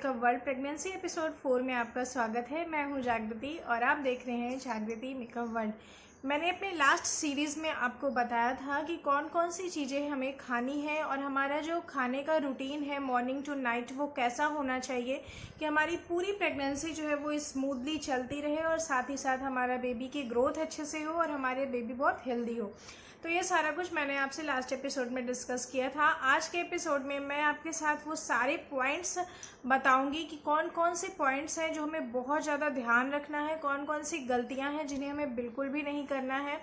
Makeup world pregnancy episode 4 में आपका स्वागत है। मैं हूं जागृति और आप देख रहे हैं जागृति मेकअप वर्ल्ड। मैंने अपने लास्ट सीरीज़ में आपको बताया था कि कौन कौन सी चीज़ें हमें खानी है और हमारा जो खाने का रूटीन है मॉर्निंग टू नाइट वो कैसा होना चाहिए कि हमारी पूरी प्रेगनेंसी जो है वो स्मूथली चलती रहे और साथ ही साथ हमारा बेबी की ग्रोथ अच्छे से हो और हमारे बेबी बहुत हेल्दी हो। तो ये सारा कुछ मैंने आपसे लास्ट एपिसोड में डिस्कस किया था। आज के एपिसोड में मैं आपके साथ वो सारे पॉइंट्स बताऊंगी कि कौन कौन से पॉइंट्स हैं जो हमें बहुत ज़्यादा ध्यान रखना है, कौन कौन सी गलतियां हैं जिन्हें हमें बिल्कुल भी नहीं करना है।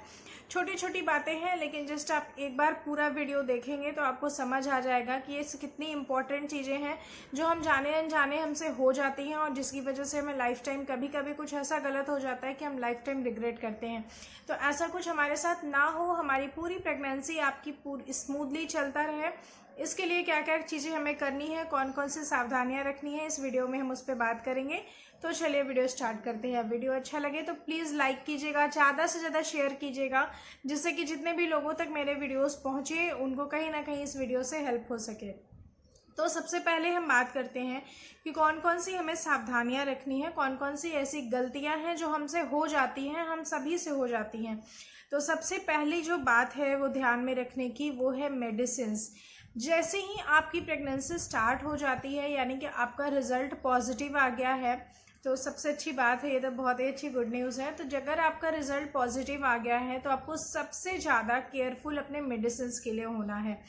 छोटी छोटी बातें हैं लेकिन जस्ट आप एक बार पूरा वीडियो देखेंगे तो आपको समझ आ जाएगा कि ये कितनी इंपॉर्टेंट चीज़ें हैं जो हम जाने अनजाने हमसे हो जाती हैं और जिसकी वजह से हमें लाइफ टाइम कभी कभी कुछ ऐसा गलत हो जाता है कि हम लाइफ टाइम रिग्रेट करते हैं। तो ऐसा कुछ हमारे साथ ना हो, हमारी पूरी प्रेगनेंसी आपकी पूरी स्मूथली चलता रहे, इसके लिए क्या क्या चीज़ें हमें करनी है, कौन कौन सी सावधानियां रखनी है, इस वीडियो में हम उस पर बात करेंगे। तो चलिए वीडियो स्टार्ट करते हैं। वीडियो अच्छा लगे तो प्लीज़ लाइक कीजिएगा, ज़्यादा से ज़्यादा शेयर कीजिएगा जिससे कि जितने भी लोगों तक मेरे वीडियोस पहुँचे उनको कहीं ना कहीं इस वीडियो से हेल्प हो सके। तो सबसे पहले हम बात करते हैं कि कौन कौन सी हमें सावधानियां रखनी है, कौन कौन सी ऐसी गलतियां हैं जो हमसे हो जाती हैं, हम सभी से हो जाती हैं। तो सबसे पहली जो बात है वो ध्यान में रखने की वो है मेडिसिन्स। जैसे ही आपकी प्रेगनेंसी स्टार्ट हो जाती है यानी कि आपका रिजल्ट पॉजिटिव आ गया है तो सबसे अच्छी बात है, ये तो बहुत ही अच्छी गुड न्यूज़ है। तो अगर आपका रिजल्ट पॉजिटिव आ गया है तो आपको सबसे ज़्यादा केयरफुल अपने मेडिसिन्स के लिए होना है।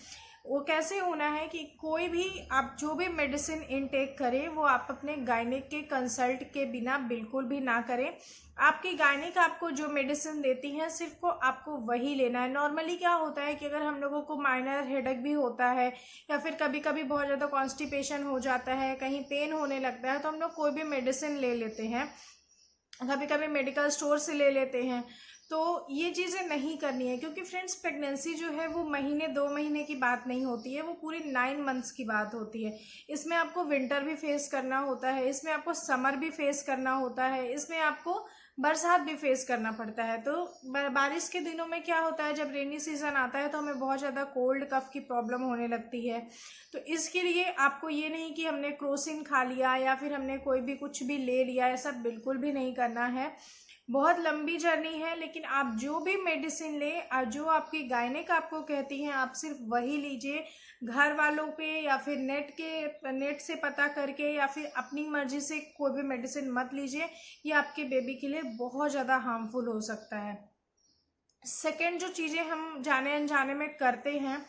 वो कैसे होना है कि कोई भी आप जो भी मेडिसिन इनटेक करें वो आप अपने गायनिक के कंसल्ट के बिना बिल्कुल भी ना करें। आपकी गायनिक आपको जो मेडिसिन देती हैं सिर्फ को आपको वही लेना है। नॉर्मली क्या होता है कि अगर हम लोगों को माइनर हेडेक भी होता है या फिर कभी कभी बहुत ज़्यादा कॉन्स्टिपेशन हो जाता है, कहीं पेन होने लगता है तो हम लोग कोई भी मेडिसिन ले लेते हैं, कभी कभी मेडिकल स्टोर से ले लेते हैं। तो ये चीज़ें नहीं करनी है क्योंकि फ्रेंड्स प्रेगनेंसी जो है वो महीने 2 महीने की बात नहीं होती है, वो पूरी 9 मंथ्स की बात होती है। इसमें आपको विंटर भी फेस करना होता है, इसमें आपको समर भी फेस करना होता है, इसमें आपको बरसात भी फेस करना पड़ता है। तो बारिश के दिनों में क्या होता है, जब रेनी सीजन आता है तो हमें बहुत ज़्यादा कोल्ड कफ की प्रॉब्लम होने लगती है। तो इसके लिए आपको ये नहीं कि हमने क्रोसिन खा लिया या फिर हमने कोई भी कुछ भी ले लिया, ऐसा बिल्कुल भी नहीं करना है। बहुत लंबी जर्नी है लेकिन आप जो भी मेडिसिन लें, जो आपकी गायनिक आपको कहती हैं आप सिर्फ वही लीजिए। घर वालों पे या फिर नेट से पता करके या फिर अपनी मर्जी से कोई भी मेडिसिन मत लीजिए, ये आपके बेबी के लिए बहुत ज़्यादा हार्मफुल हो सकता है। सेकेंड जो चीज़ें हम जाने अनजाने में करते हैं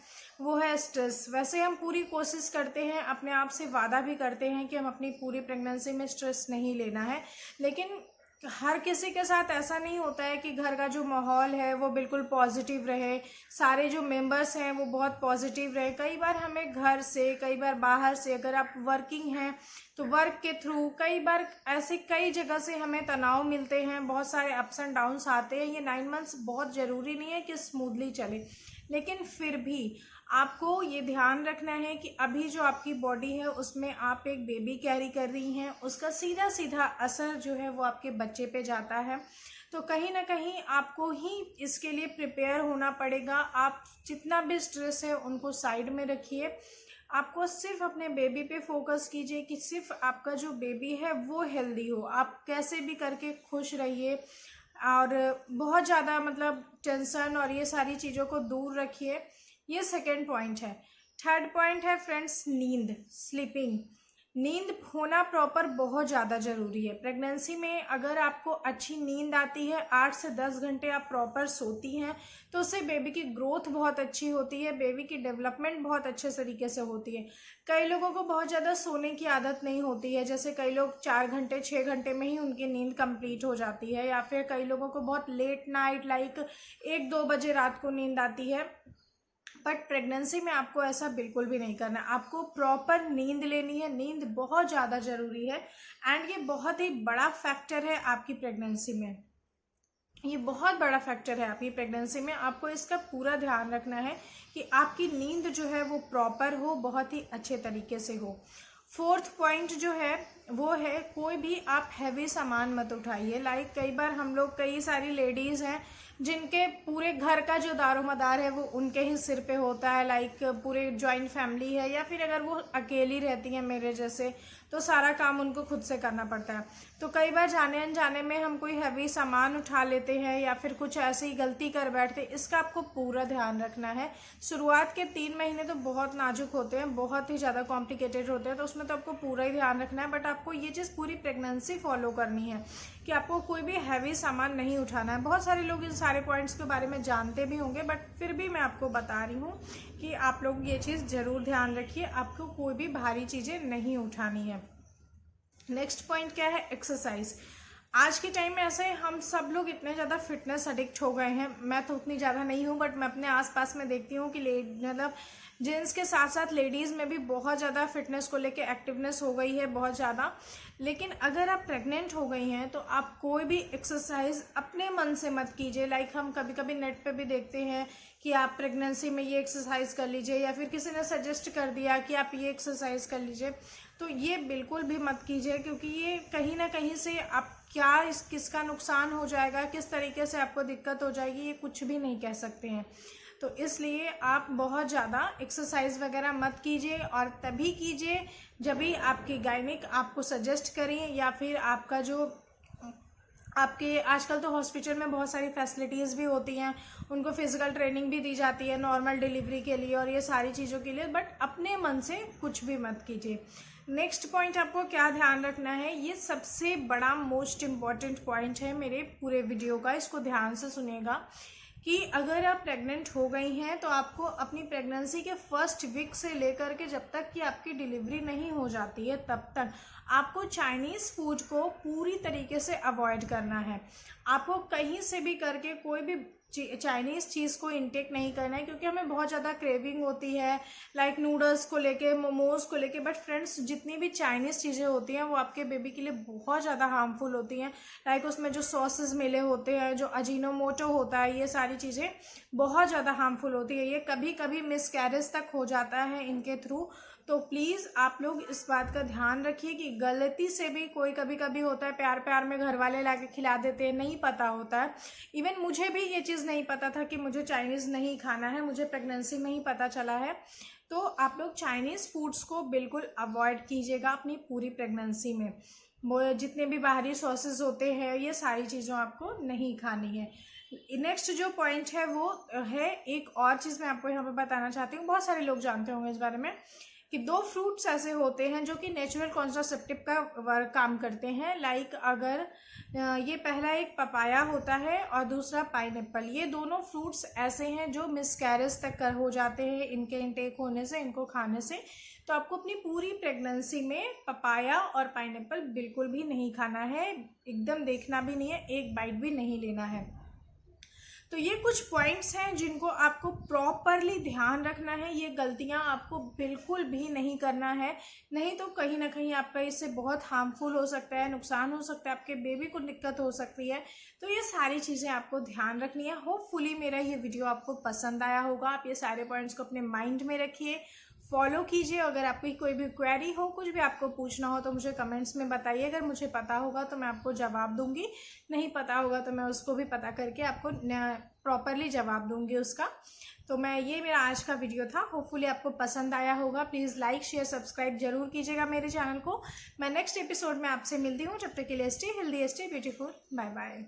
वो है स्ट्रेस। वैसे हम पूरी कोशिश करते हैं, अपने आप से वादा भी करते हैं कि हम अपनी पूरी प्रेगनेंसी में स्ट्रेस नहीं लेना है, लेकिन हर किसी के साथ ऐसा नहीं होता है कि घर का जो माहौल है वो बिल्कुल पॉजिटिव रहे, सारे जो मेंबर्स हैं वो बहुत पॉजिटिव रहे। कई बार हमें घर से, कई बार बाहर से, अगर आप वर्किंग हैं तो वर्क के थ्रू कई बार ऐसे कई जगह से हमें तनाव मिलते हैं, बहुत सारे अप्स एंड डाउन्स आते हैं। ये 9 मंथ्स बहुत ज़रूरी नहीं है कि स्मूथली चले, लेकिन फिर भी आपको ये ध्यान रखना है कि अभी जो आपकी बॉडी है उसमें आप एक बेबी कैरी कर रही हैं, उसका सीधा सीधा असर जो है वो आपके बच्चे पे जाता है। तो कहीं ना कहीं आपको ही इसके लिए प्रिपेयर होना पड़ेगा। आप जितना भी स्ट्रेस है उनको साइड में रखिए, आपको सिर्फ अपने बेबी पे फोकस कीजिए कि सिर्फ आपका जो बेबी है वो हेल्दी हो। आप कैसे भी करके खुश रहिए और बहुत ज़्यादा मतलब टेंशन और ये सारी चीज़ों को दूर रखिए। ये सेकेंड पॉइंट है। थर्ड पॉइंट है फ्रेंड्स नींद, स्लीपिंग। नींद होना प्रॉपर बहुत ज़्यादा ज़रूरी है। प्रेगनेंसी में अगर आपको अच्छी नींद आती है, 8 से 10 घंटे आप प्रॉपर सोती हैं तो उससे बेबी की ग्रोथ बहुत अच्छी होती है, बेबी की डेवलपमेंट बहुत अच्छे तरीके से होती है। कई लोगों को बहुत ज़्यादा सोने की आदत नहीं होती है, जैसे कई लोग 4 घंटे 6 घंटे में ही उनकी नींद कंप्लीट हो जाती है, या फिर कई लोगों को बहुत लेट नाइट लाइक 1-2 बजे रात को नींद आती है। बट प्रेगनेंसी में आपको ऐसा बिल्कुल भी नहीं करना, आपको प्रॉपर नींद लेनी है। नींद बहुत ज़्यादा ज़रूरी है एंड ये बहुत ही बड़ा फैक्टर है आपकी प्रेगनेंसी में, ये बहुत बड़ा फैक्टर है आपकी प्रेगनेंसी में। आपको इसका पूरा ध्यान रखना है कि आपकी नींद जो है वो प्रॉपर हो, बहुत ही अच्छे तरीके से हो। फोर्थ पॉइंट जो है वो है कोई भी आप हैवी सामान मत उठाइए। लाइक कई बार हम लोग, कई सारी लेडीज़ हैं जिनके पूरे घर का जो दारोमदार है वो उनके ही सिर पे होता है, लाइक पूरे जॉइंट फैमिली है या फिर अगर वो अकेली रहती हैं मेरे जैसे, तो सारा काम उनको खुद से करना पड़ता है। तो कई बार जाने अनजाने में हम कोई हैवी सामान उठा लेते हैं या फिर कुछ ऐसी गलती कर बैठते हैं, इसका आपको पूरा ध्यान रखना है। शुरुआत के 3 महीने तो बहुत नाजुक होते हैं, बहुत ही ज़्यादा कॉम्प्लिकेटेड होते हैं, तो उसमें तो आपको पूरा ही ध्यान रखना है। बट आपको ये चीज़ पूरी प्रेगनेंसी फॉलो करनी है कि आपको कोई भी हैवी सामान नहीं उठाना है। बहुत सारे लोग इन सारे पॉइंट्स के बारे में जानते भी होंगे, बट फिर भी मैं आपको बता रही हूँ कि आप लोग ये चीज़ ज़रूर ध्यान रखिए, आपको कोई भी भारी चीज़ें नहीं उठानी है। नेक्स्ट पॉइंट क्या है? एक्सरसाइज। आज के टाइम में ऐसे हम सब लोग इतने ज़्यादा फिटनेस एडिक्ट हो गए हैं। मैं तो उतनी ज़्यादा नहीं हूँ, बट मैं अपने आसपास में देखती हूँ कि मतलब जेंट्स के साथ साथ लेडीज़ में भी बहुत ज़्यादा फिटनेस को लेके एक्टिवनेस हो गई है, बहुत ज़्यादा। लेकिन अगर आप प्रेग्नेंट हो गई हैं तो आप कोई भी एक्सरसाइज अपने मन से मत कीजिए। लाइक हम कभी कभी नेट पे भी देखते हैं कि आप प्रेगनेंसी में ये एक्सरसाइज कर लीजिए, या फिर किसी ने सजेस्ट कर दिया कि आप ये एक्सरसाइज कर लीजिए, तो ये बिल्कुल भी मत कीजिए, क्योंकि ये कहीं ना कहीं से आप किसका नुकसान हो जाएगा, किस तरीके से आपको दिक्कत हो जाएगी, ये कुछ भी नहीं कह सकते हैं। तो इसलिए आप बहुत ज़्यादा एक्सरसाइज वगैरह मत कीजिए, और तभी कीजिए जब भी आपकी गायनिक आपको सजेस्ट करें, या फिर आपका जो आपके आजकल तो हॉस्पिटल में बहुत सारी फैसिलिटीज़ भी होती हैं, उनको फिजिकल ट्रेनिंग भी दी जाती है नॉर्मल डिलीवरी के लिए और ये सारी चीज़ों के लिए। बट अपने मन से कुछ भी मत कीजिए। नेक्स्ट पॉइंट आपको क्या ध्यान रखना है, ये सबसे बड़ा मोस्ट इम्पॉर्टेंट पॉइंट है मेरे पूरे वीडियो का, इसको ध्यान से सुनिएगा कि अगर आप प्रेग्नेंट हो गई हैं तो आपको अपनी प्रेगनेंसी के फर्स्ट वीक से लेकर के जब तक कि आपकी डिलीवरी नहीं हो जाती है तब तक आपको चाइनीज़ फूड को पूरी तरीके से अवॉइड करना है। आपको कहीं से भी करके कोई भी चाइनीज़ चीज़ को इनटेक नहीं करना है, क्योंकि हमें बहुत ज़्यादा क्रेविंग होती है लाइक नूडल्स को लेके, मोमोज़ को लेके। बट फ्रेंड्स, जितनी भी चाइनीज़ चीज़ें होती हैं वो आपके बेबी के लिए बहुत ज़्यादा हार्मफुल होती हैं। लाइक उसमें जो सॉसेस मिले होते हैं, जो अजीनोमोटो होता है, ये सारी चीज़ें बहुत ज़्यादा हार्मफुल होती है। ये कभी कभी मिसकैरेज तक हो जाता है इनके थ्रू। तो प्लीज़ आप लोग इस बात का ध्यान रखिए कि गलती से भी कोई कभी कभी होता है, प्यार प्यार में घर वाले लाके खिला देते हैं, नहीं पता होता है। इवन मुझे भी ये चीज़ नहीं पता था कि मुझे चाइनीज़ नहीं खाना है, मुझे प्रेगनेंसी में ही पता चला है। तो आप लोग चाइनीज़ फूड्स को बिल्कुल अवॉइड कीजिएगा अपनी पूरी प्रेगनेंसी में। वो जितने भी बाहरी सॉसेस होते हैं, ये सारी चीज़ों आपको नहीं खानी है। नेक्स्ट जो पॉइंट है वो है, एक और चीज़ मैं आपको यहाँ पे बताना चाहती हूँ, बहुत सारे लोग जानते होंगे इस बारे में, कि 2 फ्रूट्स ऐसे होते हैं जो कि नेचुरल कॉन्ट्रासेप्टिव का वर्क काम करते हैं। लाइक अगर ये पहला एक पपाया होता है और दूसरा पाइनएप्पल। ये दोनों फ्रूट्स ऐसे हैं जो मिसकैरेज तक हो जाते हैं इनके इनटेक होने से, इनको खाने से। तो आपको अपनी पूरी प्रेगनेंसी में पपाया और पाइनएप्पल बिल्कुल भी नहीं खाना है, एकदम देखना भी नहीं है, एक बाइट भी नहीं लेना है। तो ये कुछ पॉइंट्स हैं जिनको आपको प्रॉपरली ध्यान रखना है। ये गलतियां आपको बिल्कुल भी नहीं करना है, नहीं तो कहीं ना कहीं आपका इससे बहुत हार्मफुल हो सकता है, नुकसान हो सकता है, आपके बेबी को दिक्कत हो सकती है। तो ये सारी चीज़ें आपको ध्यान रखनी है। होपफुली मेरा ये वीडियो आपको पसंद आया होगा। आप ये सारे पॉइंट्स को अपने माइंड में रखिए, फॉलो कीजिए। अगर आपकी कोई भी क्वेरी हो, कुछ भी आपको पूछना हो तो मुझे कमेंट्स में बताइए। अगर मुझे पता होगा तो मैं आपको जवाब दूंगी, नहीं पता होगा तो मैं उसको भी पता करके आपको प्रॉपरली जवाब दूंगी उसका। तो ये मेरा आज का वीडियो था। होपफुली आपको पसंद आया होगा। प्लीज़ लाइक शेयर सब्सक्राइब जरूर कीजिएगा मेरे चैनल को। मैं नेक्स्ट एपिसोड में आपसे मिलती हूँ। जब तक के लिए stay healthy, stay beautiful, bye bye.